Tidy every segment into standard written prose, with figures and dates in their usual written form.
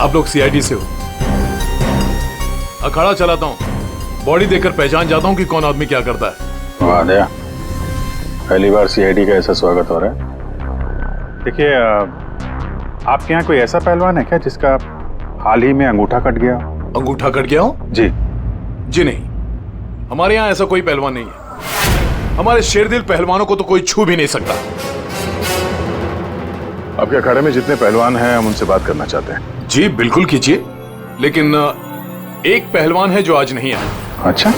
आप लोग सीआईडी से हो? अखाड़ा चलाता हूँ, बॉडी देखकर पहचान जाता हूँ कि कौन आदमी क्या करता है। वाह दया, पहली बार सीआईडी का ऐसा स्वागत हो रहा है। देखिए, आपके यहाँ कोई ऐसा पहलवान है क्या जिसका हाल ही में अंगूठा कट गया? अंगूठा कट गया हो? जी नहीं, हमारे यहाँ ऐसा कोई पहलवान नहीं है। हमारे शेरदिल पहलवानों को तो कोई छू भी नहीं सकता। आपके अखाड़े में जितने पहलवान हैं हम उनसे बात करना चाहते हैं। जी बिल्कुल कीजिए, लेकिन एक पहलवान है जो आज नहीं आया। अच्छा,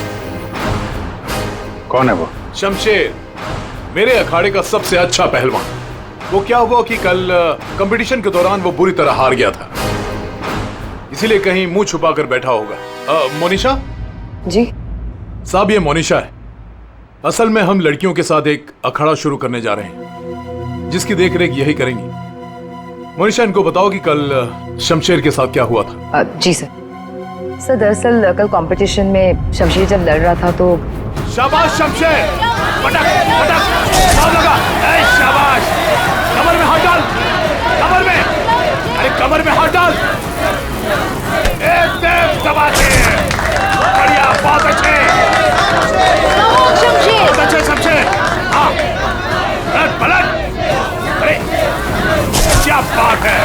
कौन है वो? शमशेर, मेरे अखाड़े का सबसे अच्छा पहलवान। वो क्या हुआ कि कल कंपटीशन के दौरान वो बुरी तरह हार गया था, इसीलिए कहीं मुंह छुपा कर बैठा होगा। मोनिशा जी साहब, ये मोनिशा है। असल में हम लड़कियों के साथ एक अखाड़ा शुरू करने जा रहे हैं, जिसकी देखरेख यही करेंगी। मोनिशा, इनको बताओ कि कल शमशेर के साथ क्या हुआ था। जी सर। सर दरअसल कल कंपटीशन में शमशेर जब लड़ रहा था तो शाबाश शमशेर, पटक पटक, दाव लगा। ए शाबाश, कमर में हाथ डाल, कमर में, अरे कमर में हाथ डाल। एकदम दबा के, बढ़िया, बहुत अच्छे, बहुत अच्छे शमशेर। हाँ, पलट पलट, अरे क्या बात है,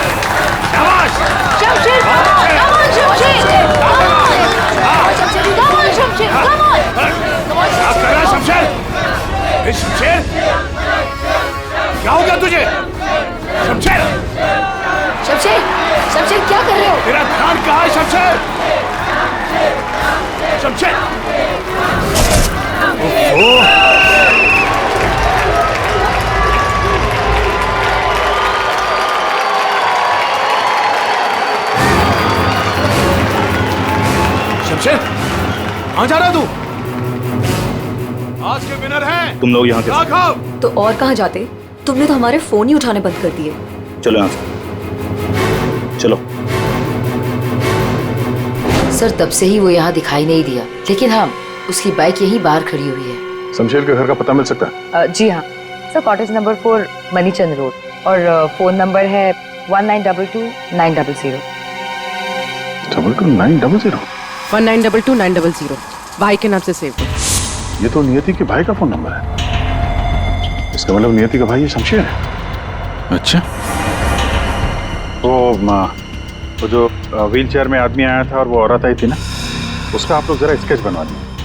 शाबाश शमशेर, शमशेर, क्या हो गया तुझे? शमशेर, शमशेर, शमशेर क्या कर रहे हो? तेरा ध्यान कहाँ है शमशेर? शमशेर, शमशेर, कहाँ जा रहा है तू? आज के विनर हैं तुम लोग यहाँ के। राघव। तो और कहाँ जाते? तुमने तो हमारे फोन ही उठाने बंद कर दिए। चलो यहाँ से, चलो। सर तब से ही वो यहाँ दिखाई नहीं दिया, लेकिन हाँ उसकी बाइक यहीं बाहर खड़ी हुई है। शमशेर के घर का पता मिल सकता है? जी हाँ सर, कॉटेज नंबर 4 मनीचंद रोड, और फोन नंबर है 1922-900। 22-900? 1922-900 भाई के नाम से सेव करो। ये तो नियति के भाई का फोन नंबर है। इसका मतलब नियति का भाई ये शमशेर है। अच्छा, वो जो व्हील चेयर में आदमी आया था और वो औरत आई थी ना, उसका आप लोग जरा स्केच बनवा दीजिए।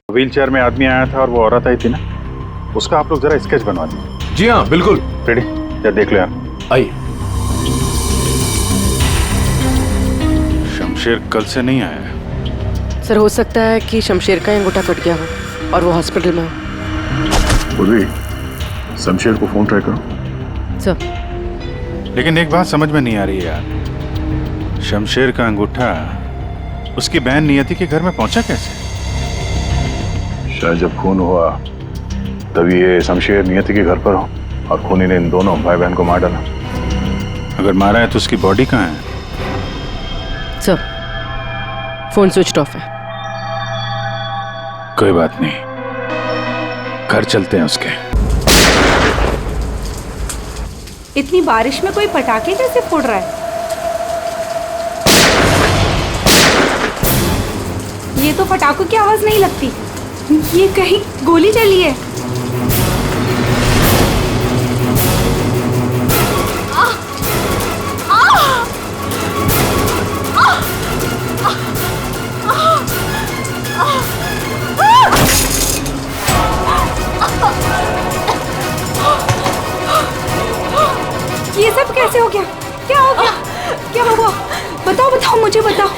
व्हील चेयर में आदमी आया था और वो औरत आई थी ना, उसका आप लोग जरा स्केच बनवा दीजिए। जी हाँ बिल्कुल। रेडी? या देख लो यार। आइए। शमशेर कल से नहीं आया है। सर हो सकता है कि शमशेर का अंगूठा कट गया हो और वो हॉस्पिटल में हो। पूर्वी, शमशेर को फोन ट्राई करो। सर लेकिन एक बात समझ में नहीं आ रही है यार, शमशेर का अंगूठा उसकी बहन नियति के घर में पहुंचा कैसे? शायद जब खून हुआ तभी ये शमशेर नियति के घर पर हो और खूनी ने इन दोनों भाई बहन को मार डाला। अगर मारा है तो उसकी बॉडी कहाँ है? सर फोन स्विच ऑफ है। कोई बात नहीं, घर चलते हैं उसके। इतनी बारिश में कोई पटाखे कैसे फोड़ रहा है? ये तो पटाखों की आवाज नहीं लगती, ये कहीं गोली चली है। ये सब कैसे हो गया? क्या हो गया? क्या हुआ? बताओ बताओ, मुझे बताओ।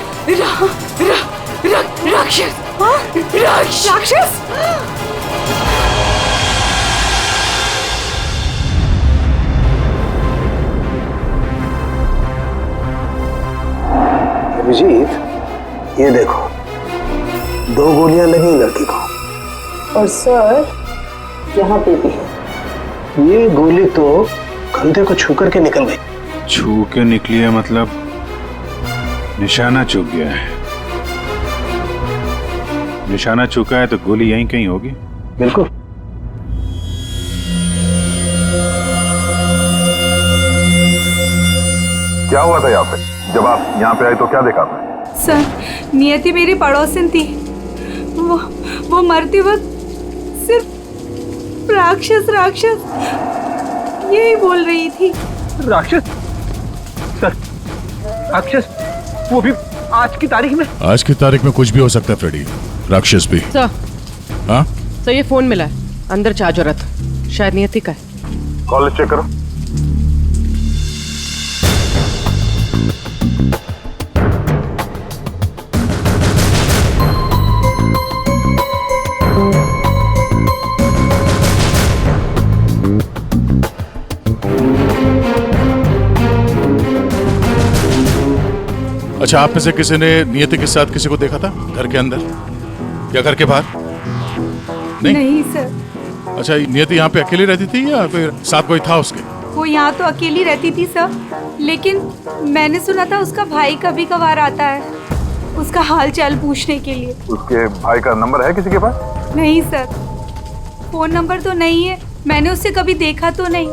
राक्षस! राक्षस! अभिजीत, ये देखो, 2 गोलियां लगी लड़की को। और सर यहाँ पे भी है। ये गोली तो कंधे को छू करके निकल गई। छू के निकली है मतलब निशाना चूक गया है। निशाना चूका है तो गोली यहीं कहीं होगी। बिल्कुल। क्या हुआ था यहाँ पे? जब आप यहाँ पे आए तो क्या देखा आपने? सर, नियति मेरी पड़ोसन थी। वो मरते वक्त सिर्फ राक्षस राक्षस यही बोल रही थी। राक्षस? सर, राक्षस वो भी आज की तारीख में? आज की तारीख में कुछ भी हो सकता है फ्रेडी, राक्षस भी। सर, हाँ सर ये फोन मिला है, अंदर चार्ज हो रहा था, शायद नियति का है। कॉल चेक करो। अच्छा, आप में से किसी ने नियति के साथ किसी को देखा था घर के अंदर या घर के बाहर? नहीं सर। अच्छा, नियति यहाँ पे अकेली रहती थी या फिर साथ कोई था उसके? वो यहाँ तो अकेली रहती थी सर, लेकिन मैंने सुना था उसका भाई कभी कभार आता है उसका हाल चाल पूछने के लिए। उसके भाई का नंबर है किसी के पास? नहीं सर, फोन नंबर तो नहीं है, मैंने उससे कभी देखा तो नहीं,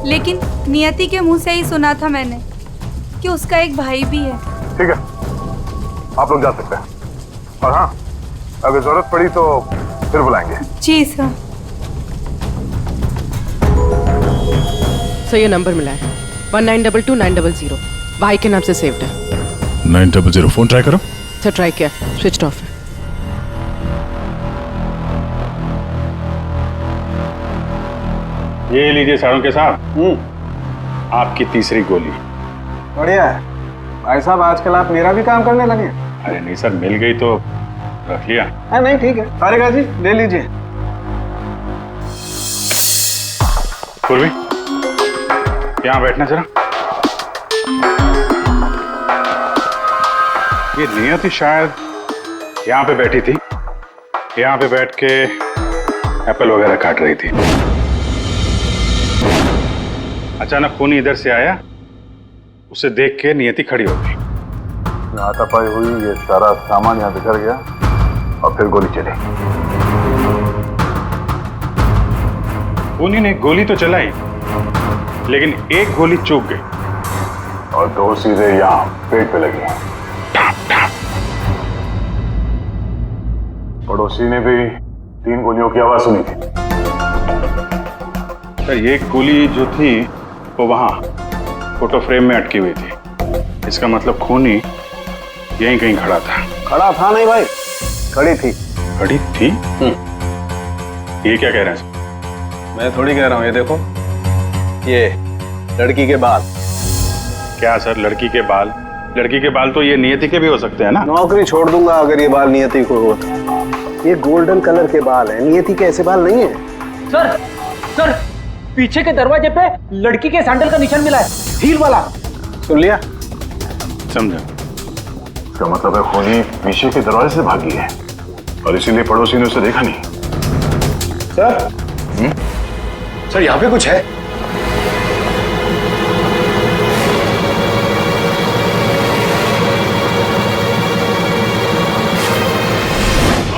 लेकिन नियति के मुंह से ही सुना था मैंने कि उसका एक भाई भी है। ठीक है, आप लोग जा सकते हैं, और हाँ, अगर जरूरत पड़ी तो फिर बुलाएंगे। जी सर। सर ये नंबर मिला है 1922-900, भाई के नाम से सेव्ड है। 900, फोन ट्राई करो। सर ट्राई किया, स्विच ऑफ है। ये लीजिए सारों के साथ आपकी तीसरी गोली। बढ़िया है भाई साहब, आजकल आप मेरा भी काम करने लगे। अरे नहीं सर, मिल गई तो रख लिया। नहीं ठीक है, तारिका जी ले लीजिए। पूर्वी, यहाँ बैठना जरा। ये नियति शायद यहाँ पे बैठी थी, यहाँ पे बैठ के एप्पल वगैरह काट रही थी। अचानक खूनी इधर से आया, उसे देख के नियति खड़ी हो गई। हाथापाई हुई, ये सारा सामान यहाँ बिखर गया और फिर गोली चली। खूनी ने गोली तो चलाई, लेकिन एक गोली चूक गई और दो सीधे यहाँ पेट पे लगी। पड़ोसी ने भी 3 गोलियों की आवाज सुनी थी। सर ये गोली जो थी वो वहां फोटो फ्रेम में अटकी हुई थी। इसका मतलब खूनी यहीं कहीं खड़ा था। खड़ा था नहीं भाई, खड़ी थी। खड़ी थी? ये क्या कह रहे हैं सर? मैं थोड़ी कह रहा हूँ, ये देखो, ये लड़की के बाल। क्या सर, लड़की के बाल? लड़की के बाल तो ये नियति के भी हो सकते हैं ना। नौकरी छोड़ दूंगा अगर ये बाल नियति को हो तो। ये गोल्डन कलर के बाल है, नियति के ऐसे बाल नहीं है। सर पीछे के दरवाजे पे लड़की के सैंडल का निशान मिला है, हील वाला। सुन लिया? समझा। इसका मतलब है खूनी पीछे के दरवाजे से भागी है और इसीलिए पड़ोसी ने उसे देखा नहीं। सर यहाँ पे कुछ है।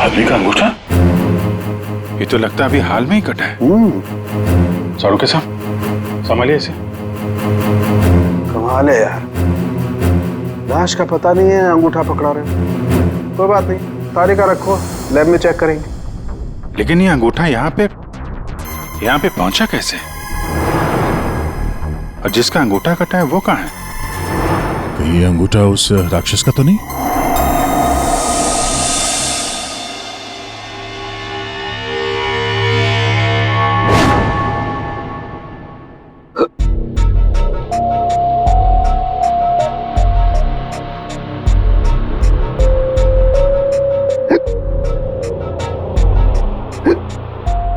आदमी का अंगूठा? ये तो लगता है अभी हाल में ही कटा है। सारू के साथ संभालिए इसे। कमाल है यार, लाश का पता नहीं है, अंगूठा पकड़ा रहे। कोई बात नहीं, तारिका रखो, लैब में चेक करेंगे। लेकिन ये अंगूठा यहाँ पे पहुंचा कैसे? और जिसका अंगूठा कटा है वो कहाँ है? कहीं ये अंगूठा उस राक्षस का तो नहीं?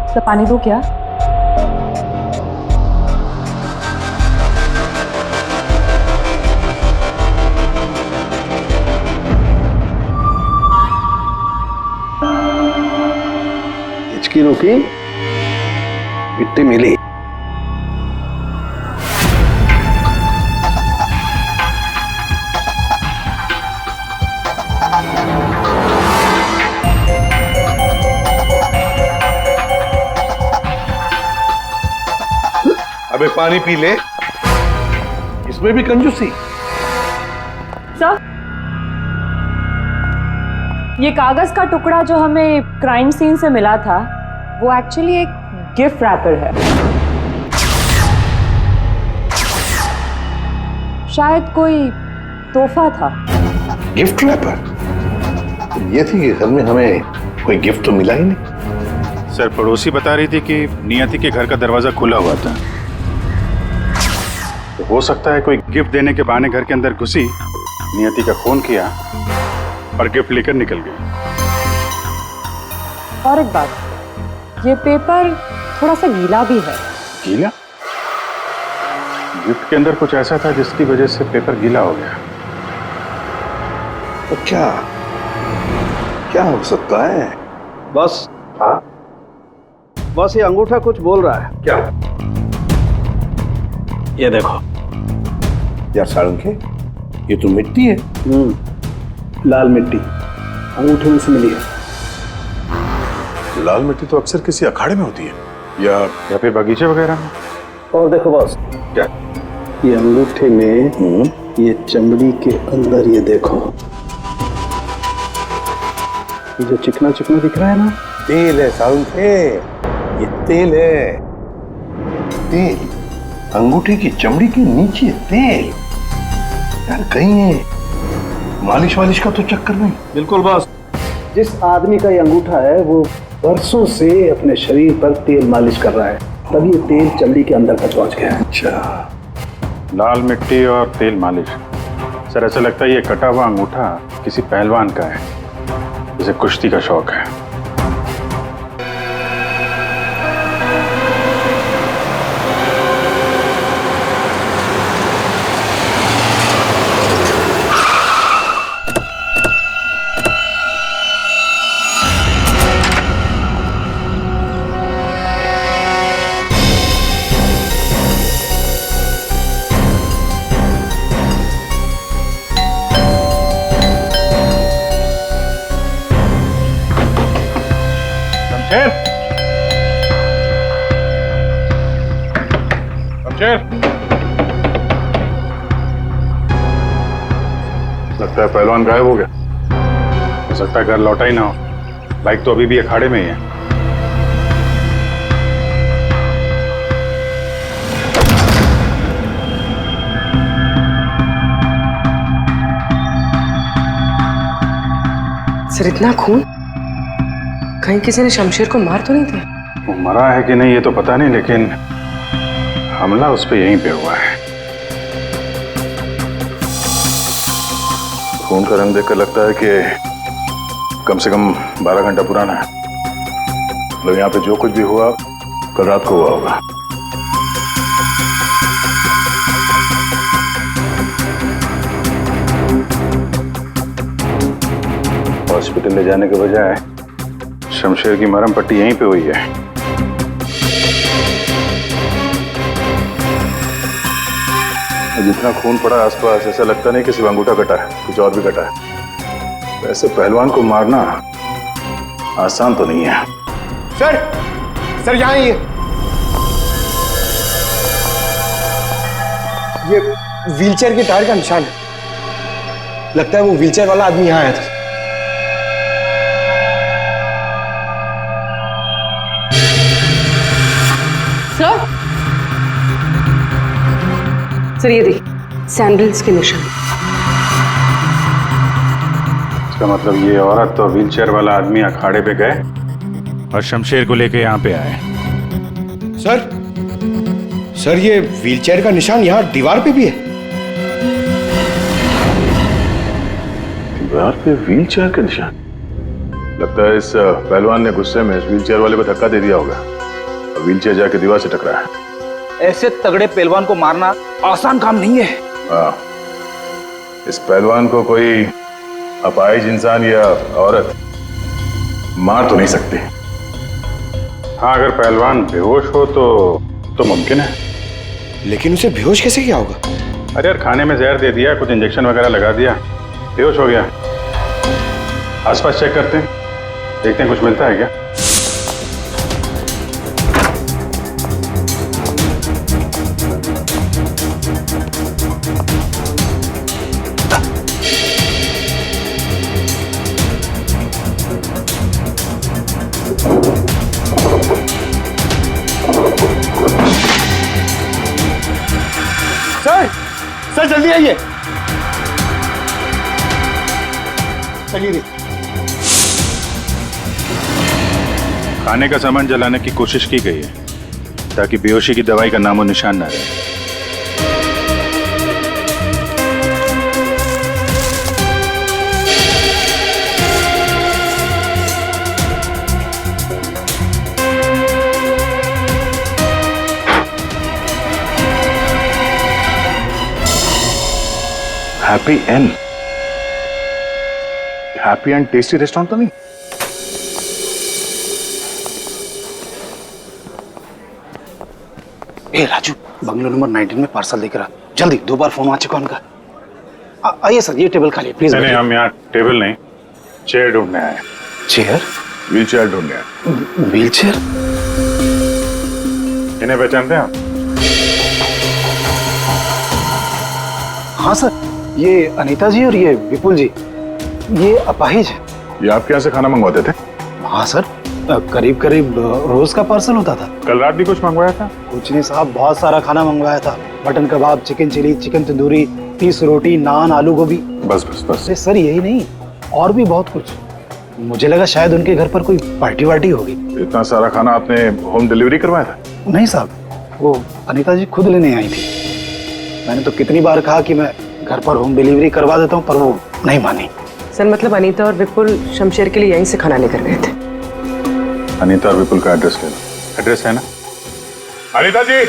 तो पानी दो क्या? हिचकी रुकी, मिट्टी मिली। अबे पानी पी ले, इसमें भी कंजूसी। सर, ये कागज का टुकड़ा जो हमें क्राइम सीन से मिला था वो एक्चुअली एक गिफ्ट रैपर है। शायद कोई तोहफा था। Gift wrapper? ये थी कि घर में हमें कोई गिफ्ट तो मिला ही नहीं। सर, पड़ोसी बता रही थी कि नियति के घर का दरवाजा खुला हुआ था, तो हो सकता है कोई गिफ्ट देने के बहाने घर के अंदर घुसी, नियति का खून किया और गिफ्ट लेकर निकल गई। और एक बात, ये पेपर थोड़ा सा गीला भी है। गीला? गिफ्ट के अंदर कुछ ऐसा था जिसकी वजह से पेपर गीला हो गया। तो क्या हो सकता है? बस हाँ? बस ये अंगूठा कुछ बोल रहा है। क्या? ये देखो यार सारंगे, ये तो मिट्टी है। लाल मिट्टी अंगूठे में से मिली है। लाल मिट्टी तो अक्सर किसी अखाड़े में होती है या फिर बगीचे वगैरह में। और देखो बॉस, क्या? ये अंगूठे में ये चमड़ी के अंदर ये देखो, ये जो चिकना चिकना दिख रहा है ना, तेल है सारंगे, ये तेल है। तेल अंगूठे की चमड़ी के नीचे तेल। यार कहीं है मालिश वालिश का तो चक्कर नहीं? बिल्कुल बॉस, जिस आदमी का ये अंगूठा है वो बरसों से अपने शरीर पर तेल मालिश कर रहा है, तभी ये तेल चमड़ी के अंदर तक पहुंच गया है। अच्छा, लाल मिट्टी और तेल मालिश। सर, ऐसा लगता है ये कटा हुआ अंगूठा किसी पहलवान का है, जिसे कुश्ती का शौक है। लगता है पहलवान गायब हो गया। हो सकता है घर लौटा ही ना हो। बाइक तो अभी भी अखाड़े में ही है। सर, इतना खून? कहीं किसी ने शमशेर को मार तो नहीं दिया? वो मरा है कि नहीं ये तो पता नहीं, लेकिन हमला उस पर यहीं पे हुआ है। खून का रंग देखकर लगता है कि कम से कम 12 घंटा पुराना है। मतलब यहाँ पे जो कुछ भी हुआ कल रात को हुआ होगा। हॉस्पिटल ले जाने के बजाय शमशेर की मरहम पट्टी यहीं पे हुई है। जितना खून पड़ा आसपास, ऐसा लगता नहीं कि सिर्फ अंगूठा कटा है, कुछ और भी कटा है। वैसे पहलवान को मारना आसान तो नहीं है। सर यहाँ ये व्हीलचेयर के टायर का निशान है। लगता है वो व्हीलचेयर वाला आदमी यहाँ आया था। सर, ये देखिए सैंडल्स के निशान। इसका मतलब ये औरत और व्हीलचेयर वाला आदमी अखाड़े पे गए और शमशेर को लेके यहाँ पे आए। सर ये व्हीलचेयर का निशान यहाँ दीवार पे भी है। दीवार पे व्हीलचेयर का निशान? लगता है इस पहलवान ने गुस्से में इस व्हीलचेयर वाले को धक्का दे दिया होगा और व्हीलचेयर जाके दीवार से टकरा है। ऐसे तगड़े पहलवान को मारना आसान काम नहीं है। हाँ, इस पहलवान को कोई अपाहिज इंसान या औरत मार तो नहीं सकती। हाँ, अगर पहलवान बेहोश हो तो मुमकिन है। लेकिन उसे बेहोश कैसे किया होगा? अरे यार, खाने में जहर दे दिया, कुछ इंजेक्शन वगैरह लगा दिया, बेहोश हो गया। आसपास चेक करते हैं, देखते हैं कुछ मिलता है क्या। सर सर जल्दी आइए। चलिए। खाने का सामान जलाने की कोशिश की गई है ताकि बेहोशी की दवाई का नामो निशान ना रहे। हैप्पी एंड टेस्टी रेस्टोरेंट तो नहीं? ए राजू, बंगलो नंबर 19 में पार्सल दिख रहा, जल्दी 2 बार फोन वहां चेक ऑन कर। आइए सर, ये टेबल खाली है, प्लीज। नहीं, हम यहाँ टेबल नहीं, चेयर ढूंढने आए। चेयर? व्हील चेयर ढूंढने आए। Wheel chair? इन्हें पहचानते हैं आप? हाँ सर, ये अनीता जी और ये विपुल जी, ये अपाहिज है। ये आपके यहाँ से खाना मंगवाते थे? हाँ सर, करीब करीब रोज का पार्सल होता था। कल रात भी कुछ मंगवाया था? कुछ नहीं साहब, बहुत सारा खाना मंगवाया था। मटन कबाब, चिकन चिली, चिकन तंदूरी, 30 रोटी, नान, आलू गोभी। बस बस बस। अरे सर यही नहीं, और भी बहुत कुछ। मुझे लगा शायद उनके घर पर कोई पार्टी वार्टी होगी। इतना सारा खाना आपने होम डिलीवरी करवाया था? नहीं साहब, वो अनीता जी खुद लेने आई थी। मैंने तो कितनी बार कहा कि मैं घर पर होम डिलीवरी करवा देता हूँ, पर वो नहीं मानी। सर मतलब अनीता और विपुल शमशेर के लिए यहीं से खाना लेकर गए थे। अनीता और विपुल का एड्रेस ले लो। एड्रेस है ना? अनीता जी,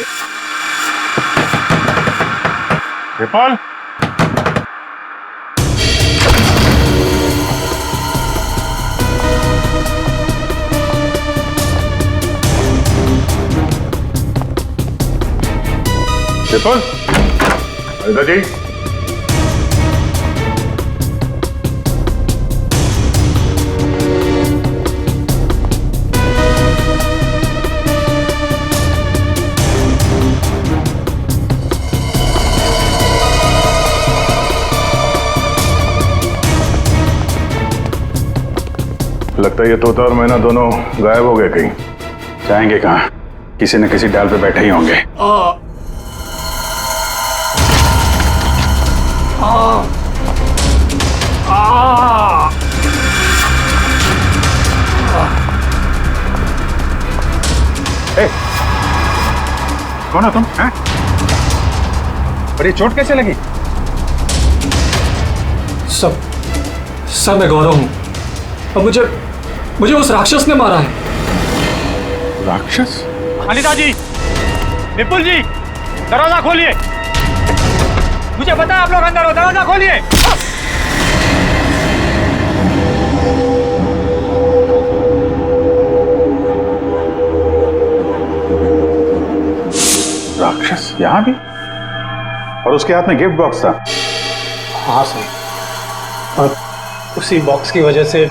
विपुल, विपुल, अनीता जी। लगता है ये तोता और मैना दोनों गायब हो गए कहीं। जाएंगे कहाँ? किसी न किसी डाल पे बैठे ही होंगे। कौन हो तुम? हैं? बड़ी चोट कैसे लगी? सब मैं गौरव हूँ और मुझे उस राक्षस ने मारा है। राक्षस? अनीता जी, विपुल जी, दरवाजा खोलिए। मुझे पता है आप लोग अंदर हो, दरवाजा खोलिए। राक्षस यहाँ भी? और उसके हाथ में गिफ्ट बॉक्स था? हाँ सर, और उसी बॉक्स की वजह से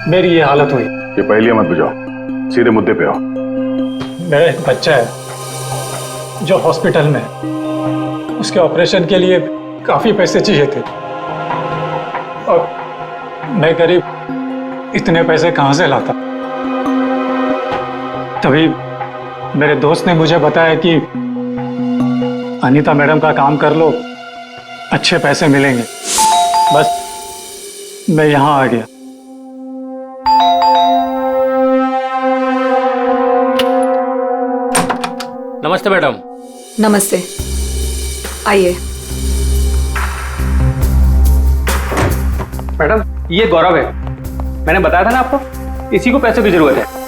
मेरी ये हालत हुई। ये पहले मत बुझाओ, सीधे मुद्दे पे आओ। मेरा एक बच्चा है जो हॉस्पिटल में है। उसके ऑपरेशन के लिए काफी पैसे चाहिए थे और मैं गरीब इतने पैसे कहाँ से लाता। तभी मेरे दोस्त ने मुझे बताया कि अनीता मैडम का काम कर लो, अच्छे पैसे मिलेंगे। बस मैं यहाँ आ गया। नमस्ते मैडम। नमस्ते, आइए। मैडम ये गौरव है, मैंने बताया था ना आपको, इसी को पैसे की जरूरत है।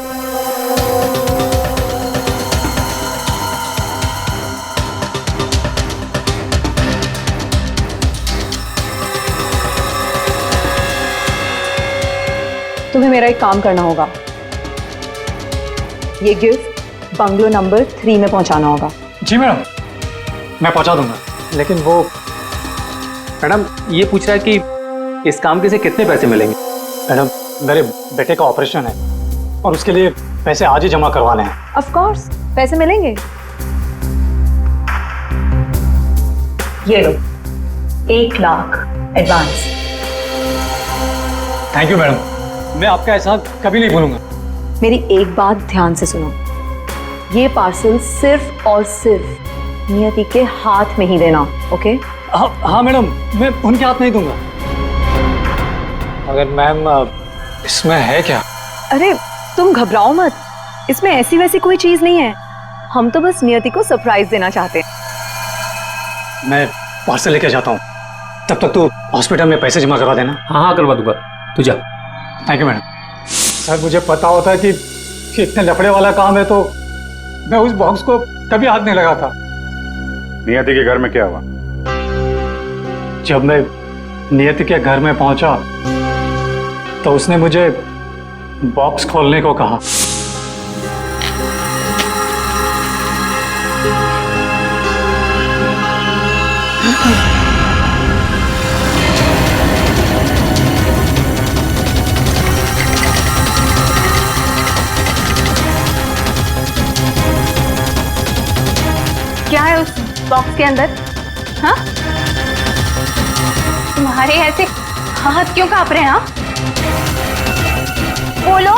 तुम्हें मेरा एक काम करना होगा, ये गिफ्ट बंगलो नंबर 3 में पहुंचाना होगा। जी मैडम, मैं पहुंचा दूंगा। लेकिन वो मैडम ये पूछ रहा है कि इस काम के से कितने पैसे मिलेंगे। मैडम मेरे बेटे का ऑपरेशन है और उसके लिए पैसे आज ही जमा करवाने हैं। ऑफ कोर्स पैसे मिलेंगे। ये लो 1 lakh advance. Thank you madam, मैं आपका एहसान कभी नहीं भूलूंगा। मेरी एक बात ध्यान से सुनो, ये पार्सल सिर्फ और सिर्फ नियति के हाथ में ही देना, ओके? हाँ मैडम, मैं उनके हाथ नहीं दूंगा। अगर मैम इसमें है क्या? अरे तुम घबराओ मत, इसमें ऐसी वैसी कोई चीज नहीं है। हम तो बस नियति को सरप्राइज देना चाहते हैं। मैं पार्सल लेके जाता हूँ, तब तक तू हॉस्पिटल में पैसे जमा करवा देना। हाँ करवा दूंगा, तू जा। Thank you madam. सर मुझे पता होता कि इतने लफड़े वाला काम है तो मैं उस बॉक्स को कभी हाथ नहीं लगाता। नियति के घर में क्या हुआ? जब मैं नियति के घर में पहुंचा तो उसने मुझे बॉक्स खोलने को कहा। क्या है उस बॉक्स के अंदर? हाँ, तुम्हारे ऐसे हाथ क्यों कांप रहे हैं? हाँ, बोलो।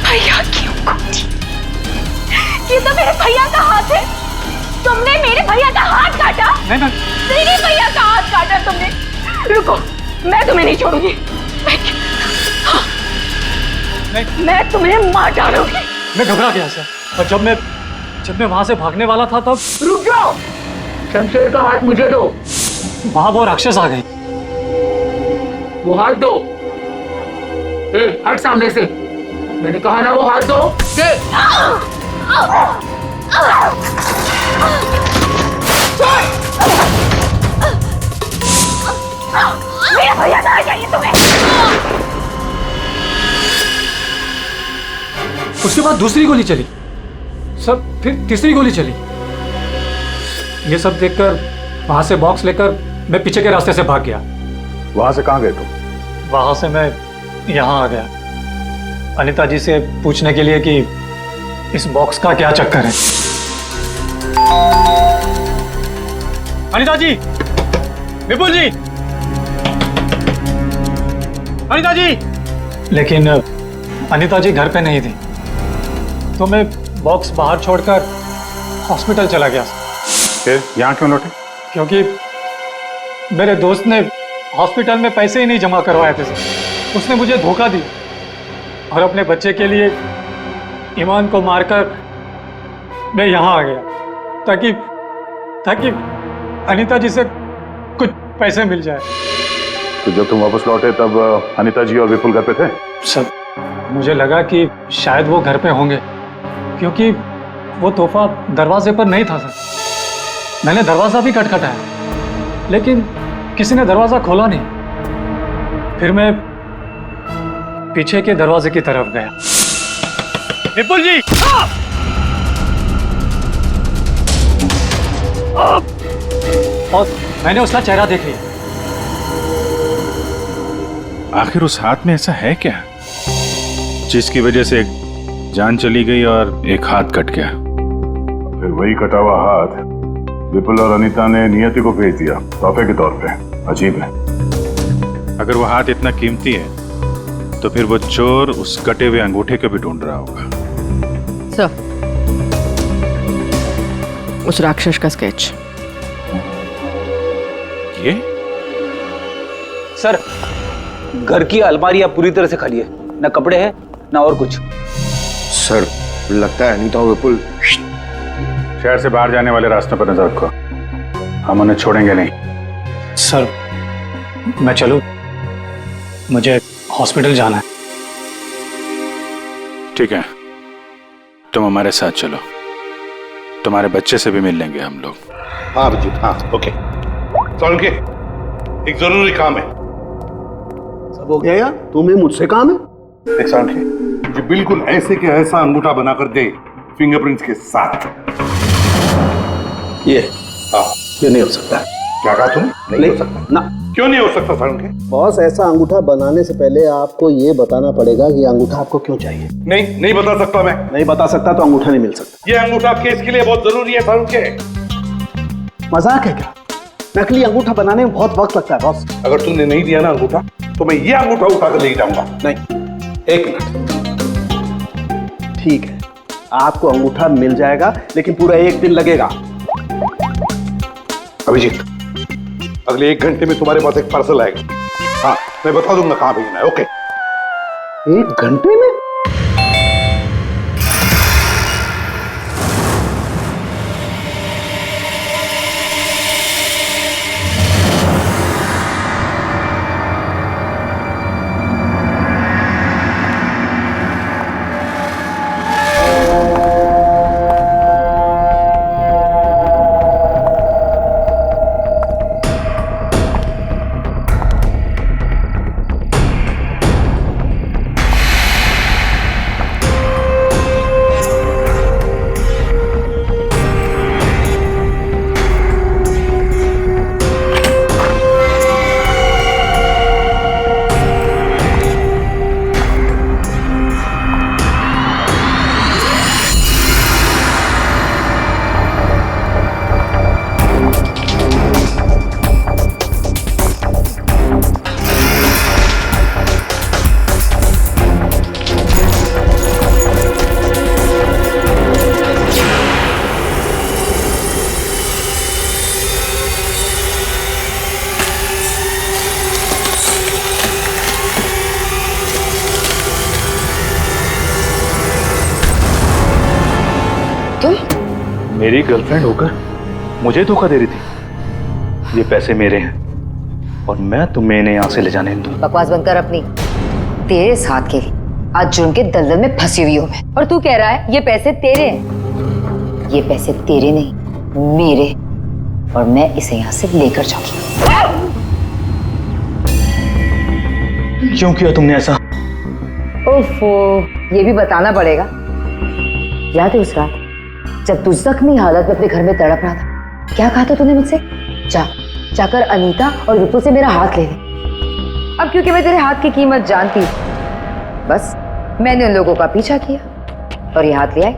भैया क्यों काटी? ये तो मेरे भैया का हाथ है। तुमने मेरे भैया का हाथ काटा? मेरे भैया का हाथ काटा तुमने। रुको, मैं तुम्हें नहीं छोड़ूंगी। मैं तुम्हें मार डालूंगी। मैं घबरा गया सर, और जब मैं वहां से भागने वाला था तब। रुक जाओ, शमशेर का हाथ मुझे दो। वहां वो राक्षस आ गई। वो हाथ दो। हट सामने से, मैंने कहा ना वो हाथ दो। दे। मेरा भैया कहाँ चाहिए तुम्हें? उसके बाद दूसरी गोली चली, सब फिर तीसरी गोली चली। ये सब देखकर वहां से बॉक्स लेकर मैं पीछे के रास्ते से भाग गया। वहां से कहाँ गए तुम? वहां से मैं यहाँ आ गया अनिता जी से पूछने के लिए कि इस बॉक्स का क्या चक्कर है। अनिता जी, विपुल जी, अनिता जी। लेकिन अनिता जी घर पे नहीं थी, तो मैं बॉक्स बाहर छोड़कर हॉस्पिटल चला गया। फिर यहाँ क्यों लौटे? क्योंकि मेरे दोस्त ने हॉस्पिटल में पैसे ही नहीं जमा करवाए थे सर। उसने मुझे धोखा दी और अपने बच्चे के लिए ईमान को मारकर मैं यहाँ आ गया ताकि अनीता जी से कुछ पैसे मिल जाए। तो जब तुम वापस लौटे तब अनीता जी और विपुल घर पे थे? सर मुझे लगा कि शायद वो घर पे होंगे, क्योंकि वो तोहफा दरवाजे पर नहीं था सर। मैंने दरवाजा भी खटखटाया, लेकिन किसी ने दरवाजा खोला नहीं। फिर मैं पीछे के दरवाजे की तरफ गया। विपुल जी! और मैंने उसका चेहरा देख लिया। आखिर उस हाथ में ऐसा है क्या जिसकी वजह से एक जान चली गई और एक हाथ कट गया? फिर वही कटा हुआ हाथ विपुल और अनीता ने नियति को भेज दिया तोहफे के तौर पे। अजीब है। अगर वो हाथ इतना कीमती है तो फिर वो चोर उस कटे हुए अंगूठे को भी ढूंढ रहा होगा। सर, उस राक्षस का स्केच। ये सर, घर की अलमारियां पूरी तरह से खाली है, ना कपड़े हैं ना और कुछ। सर लगता है अनीता और विपुल शहर से बाहर जाने वाले रास्तों पर नजर रखो, हम उन्हें छोड़ेंगे नहीं। सर मैं चलूं? मुझे हॉस्पिटल जाना है। ठीक है, तुम हमारे साथ चलो, तुम्हारे बच्चे से भी मिल लेंगे हम लोग। हाँ अभिजीत, हाँ ओके। सोलंकी, एक जरूरी काम है। सब हो गया यार, तुम्हें मुझसे काम है? एक सोलंकी, मुझे बिल्कुल ऐसे के ऐसा अंगूठा बनाकर दे, फिंगरप्रिंट्स के साथ। ये हाँ, ये नहीं हो सकता। क्या कहा तूने? नहीं हो सकता ना। क्यों नहीं हो सकता सारुण के? बॉस, ऐसा अंगूठा बनाने से पहले आपको ये बताना पड़ेगा कि अंगूठा आपको क्यों चाहिए। नहीं बता सकता मैं। नहीं बता सकता तो अंगूठा नहीं मिल सकता। ये अंगूठा केस के लिए बहुत जरूरी है सारुण के। मजाक है क्या? नकली अंगूठा बनाने में बहुत वक्त लगता है बॉस। अगर तुमने नहीं दिया ना अंगूठा तो मैं ये अंगूठा उठाकर ले जाऊंगा। नहीं, एक मिनट। ठीक है, आपको अंगूठा मिल जाएगा, लेकिन पूरा 1 दिन लगेगा। अभिजीत, अगले 1 घंटे में तुम्हारे पास एक पार्सल आएगा। हाँ, मैं बता दूंगा कहां भेजना है। ओके? 1 घंटे में? मेरी गर्लफ्रेंड होकर मुझे धोखा दे रही थी। ये पैसे मेरे हैं और मैं तुम्हें इन्हें यहां से ले जाने दूं। बकवास बंद कर अपनी। तेरे साथ के लिए आज जुर्म के दलदल में फंसी हुई हूं मैं, और तू कह रहा है ये पैसे तेरे हैं। ये पैसे तेरे नहीं, मेरे, और मैं इसे यहां से लेकर जाऊंगी। क्यों किया तुमने ऐसा? ओफो, ये भी बताना पड़ेगा। याद है उस रात जब तू जख्मी हालत में अपने घर में तड़प रहा था, क्या कहा था तूने मुझसे? जाकर अनीता और विपुल से मेरा हाथ ले ले। अब क्योंकि मैं तेरे हाथ की कीमत जानती हूँ, बस मैंने उन लोगों का पीछा किया और ये हाथ ले आई।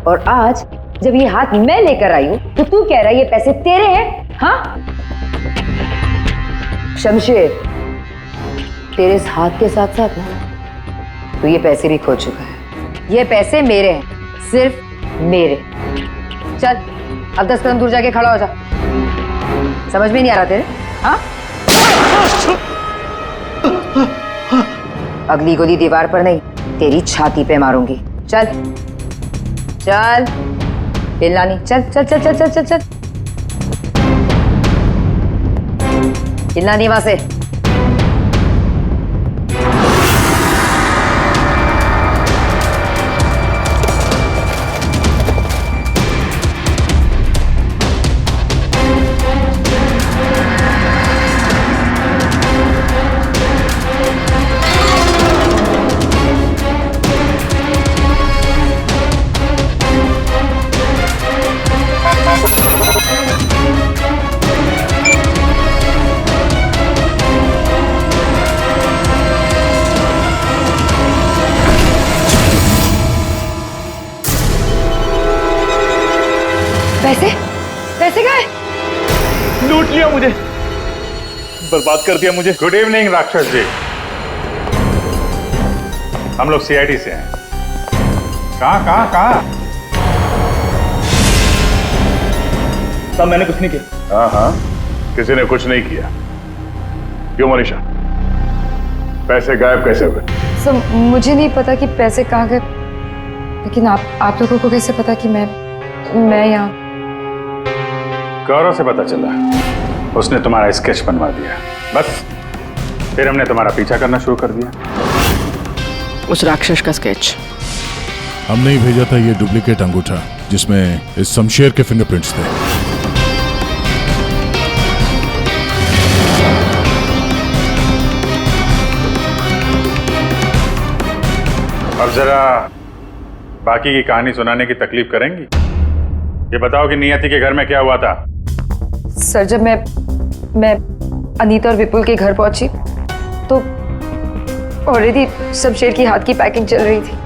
और आज जब ये हाथ मैं लेकर आई हूं तो तू कह रहा है ये पैसे तेरे हैं? हाँ शमशेर, तेरे इस हाथ के साथ साथ ना तू ये पैसे भी खो चुका है। ये पैसे मेरे हैं, सिर्फ मेरे। चल अब 10 कदम दूर जाके खड़ा हो जा। समझ में नहीं आ रहा तेरे? हाँ? अगली गोली दीवार पर नहीं, तेरी छाती पे मारूंगी। चल चल, हिलना नहीं। चल चल चल चल चल चल चल, हिलना नहीं वहां से। पैसे गए? लूट लिया मुझे, बर्बाद कर दिया मुझे। गुड इवनिंग राक्षस जी, हम लोग सीआईडी से हैं। कहाँ? साहब मैंने कुछ नहीं किया। हाँ, किसी ने कुछ नहीं किया। क्यों मनीषा, पैसे गायब कैसे हुए? सर मुझे नहीं पता कि पैसे कहाँ गए, लेकिन आप लोगों को कैसे पता कि मैं यहाँ? गौरव से पता चला, उसने तुम्हारा स्केच बनवा दिया। बस फिर हमने तुम्हारा पीछा करना शुरू कर दिया। उस राक्षस का स्केच हमने ही भेजा था, ये डुप्लीकेट अंगूठा जिसमें इस शमशेर के फिंगरप्रिंट्स थे। अब जरा बाकी की कहानी सुनाने की तकलीफ करेंगी? ये बताओ कि नियति के घर में क्या हुआ था? सर जब मैं अनीता और विपुल के घर पहुंची तो ऑलरेडी शमशेर की हाथ की पैकिंग चल रही थी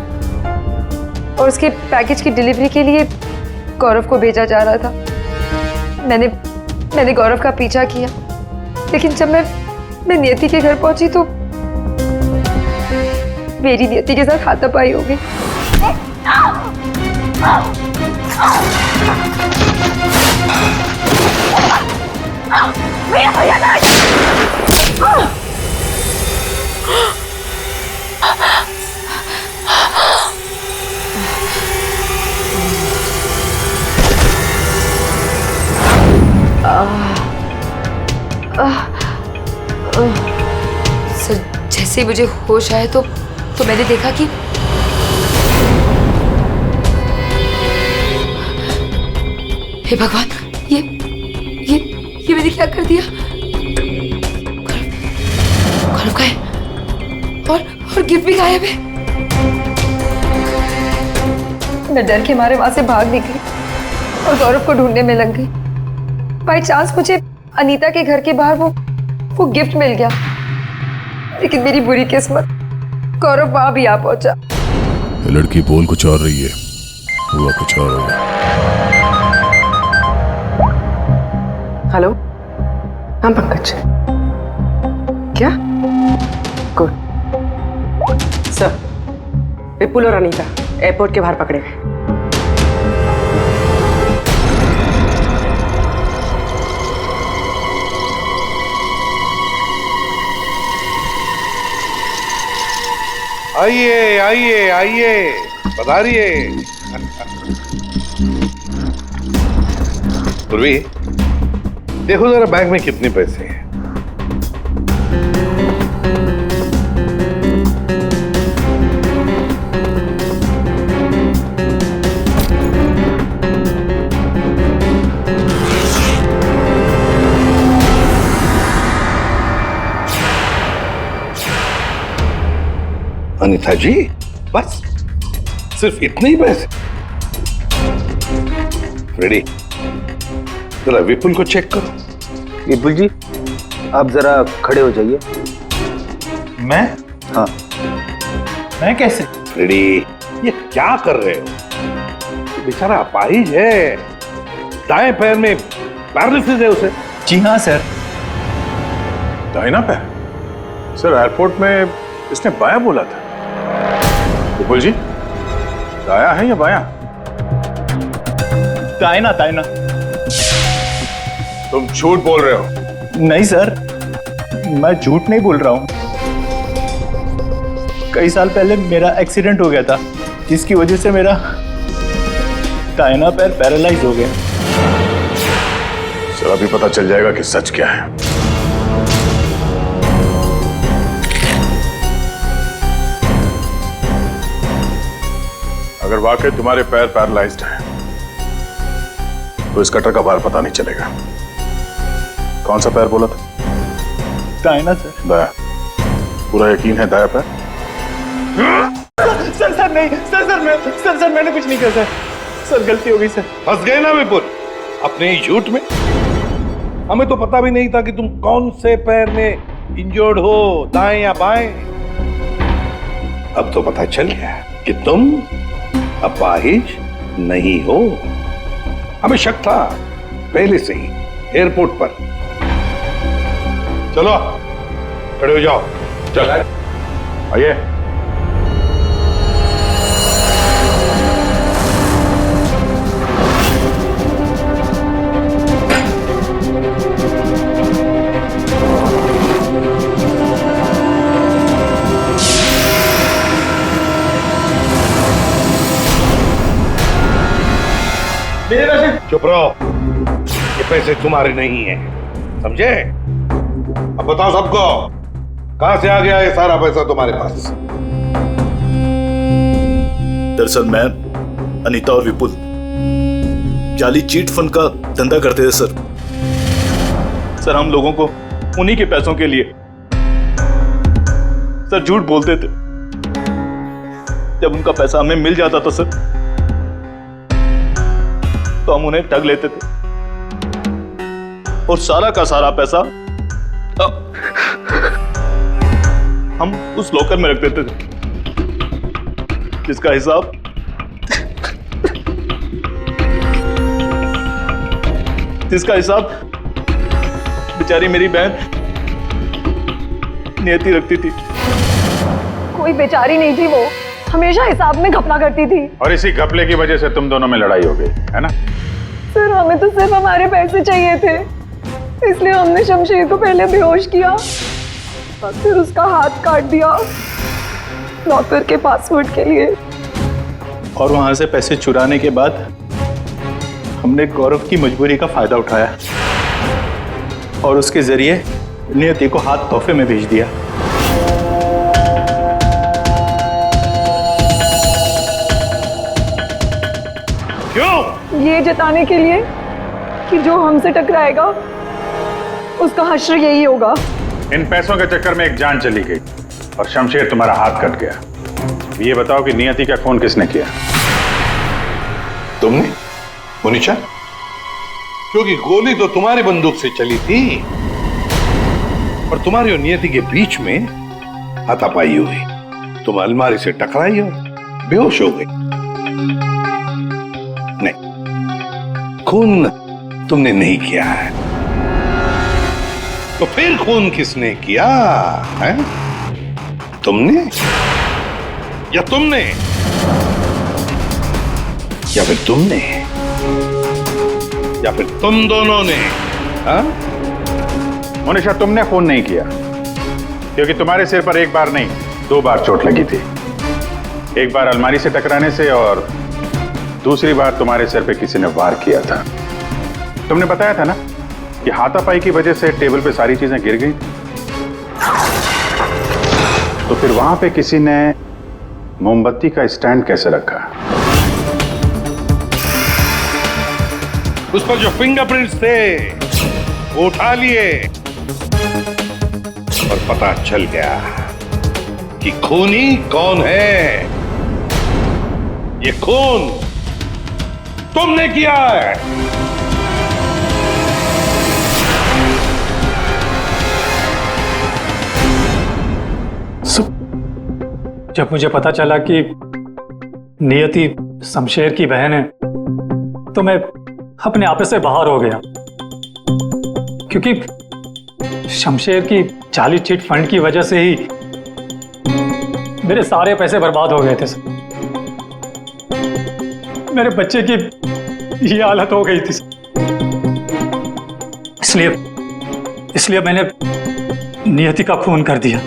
और उसके पैकेज की डिलीवरी के लिए गौरव को भेजा जा रहा था। मैंने गौरव का पीछा किया, लेकिन जब मैं नियति के घर पहुंची तो मेरी नियति के साथ हाथापाई हो गई। सर जैसे ही मुझे होश आया तो मैंने देखा कि हे भगवान, ये मैंने क्या कर दिया? गौरव का है और गिफ्ट भी गायब है। मैं डर के मारे वहां से भाग निकली और गौरव को ढूंढने में लग गई। बाई चांस मुझे अनीता के घर के बाहर वो गिफ्ट मिल गया, लेकिन मेरी बुरी किस्मत गौरव वहां भी आ पहुंचा। ये लड़की बोल कुछ और रही है, हुआ कुछ और होगा। हेलो, हम पंकज। क्या? गुड सर, विपुल और अनीता एयरपोर्ट के बाहर पकड़े गए। आइए आइए आइए, पधारिए। पूर्वी, देखो जरा बैंक में कितने पैसे हैं। अनीता जी, बस सिर्फ इतने ही पैसे? रेडी, जरा विपुल को चेक करो। विपुल जी, आप जरा खड़े हो जाइए। मैं? हाँ। मैं कैसे? रेडी, ये क्या कर रहे हो? बेचारा अपाहिज है, दाएं पैर में पैरालिसिस है उसे। जी हाँ सर। दाहिना पैर? सर एयरपोर्ट में इसने बायां बोला था। विपुल जी, दाया है या बायां? दाहिना दाहिना। तुम झूठ बोल रहे हो। नहीं सर, मैं झूठ नहीं बोल रहा हूं। कई साल पहले मेरा एक्सीडेंट हो गया था, जिसकी वजह से मेरा दाहिना पैर पैरालाइज हो गया। सर अभी पता चल जाएगा कि सच क्या है। अगर वाकई तुम्हारे पैर पैरालाइज्ड हैं, तो इस कटर का भार पता नहीं चलेगा। कौन सा पैर बोला था? दाहिना सर। दाया? पूरा यकीन है दाया पैर? सर नहीं, सर मैंने कुछ नहीं किया सर, गलती हो गई सर। फंस गए ना विपुल अपने ही झूठ में। हमें तो पता भी नहीं था कि तुम कौन से पैर में इंजर्ड हो, दाएं या बाएं। अब तो पता चल गया कि तुम अपाहिज नहीं हो। हमें शक था पहले से ही एयरपोर्ट पर। चलो खड़े हो जाओ। चल आइए। चुप रहो, ये पैसे तुम्हारे नहीं हैं, समझे? अब बताओ सबको, कहां से आ गया ये सारा पैसा तुम्हारे पास? दरअसल मैं, अनीता और विपुल जाली चीट फंड का धंधा करते थे सर। हम लोगों को उन्हीं के पैसों के लिए सर झूठ बोलते थे। जब उनका पैसा हमें मिल जाता था सर, तो हम उन्हें ठग लेते थे। और सारा का सारा पैसा हम उस लॉकर में रख देते थे, जिसका हिसाब बेचारी मेरी बहन नियति रखती थी। कोई बेचारी नहीं थी, वो हमेशा हिसाब में घपला करती थी। और इसी घपले की वजह से तुम दोनों में लड़ाई हो गई, है ना? सर, हमें तो सिर्फ हमारे पैसे चाहिए थे, इसलिए हमने शमशेर को पहले बेहोश किया और फिर उसका हाथ काट दिया लॉकर के पासवर्ड के लिए। और वहां से पैसे चुराने के बाद हमने गौरव की मजबूरी का फायदा उठाया और उसके जरिए नियति को हाथ तोहफे में भेज दिया। क्यों? ये जताने के लिए कि जो हमसे टकराएगा उसका हश्र यही होगा। इन पैसों के चक्कर में एक जान चली गई और शमशेर तुम्हारा हाथ कट गया। ये बताओ कि नियति का खून किसने किया? तुमने, मोनिशा? क्योंकि गोली तो तुम्हारी बंदूक से चली थी और तुम्हारी और नियति के बीच में हाथापाई हुई। तुम अलमारी से टकराई और बेहोश हो गई। नहीं, खून तुमने नहीं किया है। तो फिर खून किसने किया है? तुमने या तुमने या फिर तुमने या फिर तुम दोनों ने? मोनिशा, तुमने खून नहीं किया क्योंकि तुम्हारे सिर पर एक बार नहीं 2 बार चोट लगी थी। एक बार अलमारी से टकराने से और दूसरी बार तुम्हारे सिर पे किसी ने वार किया था। तुमने बताया था ना कि हाथापाई की वजह से टेबल पे सारी चीजें गिर गई। तो फिर वहां पे किसी ने मोमबत्ती का स्टैंड कैसे रखा? उस पर जो फिंगरप्रिंट्स थे वो उठा लिए और पता चल गया कि खूनी कौन है। ये खून तुमने किया है। जब मुझे पता चला कि नियति शमशेर की बहन है तो मैं अपने आप से बाहर हो गया, क्योंकि शमशेर की जाली चिट फंड की वजह से ही मेरे सारे पैसे बर्बाद हो गए थे। मेरे बच्चे की ये हालत हो गई थी, इसलिए मैंने नियति का खून कर दिया।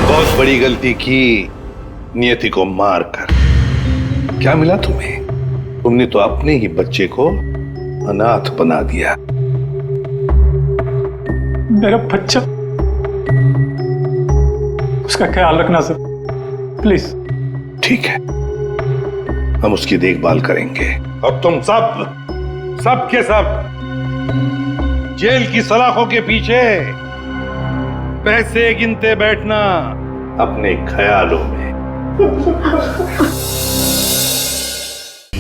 बहुत बड़ी गलती की नियति को मारकर। क्या मिला तुम्हें? तुमने तो अपने ही बच्चे को अनाथ बना दिया। मेरा बच्चा, उसका ख्याल रखना सर, प्लीज। ठीक है, हम उसकी देखभाल करेंगे और तुम सब के सब जेल की सलाखों के पीछे पैसे गिनते बैठना अपने ख्यालों में।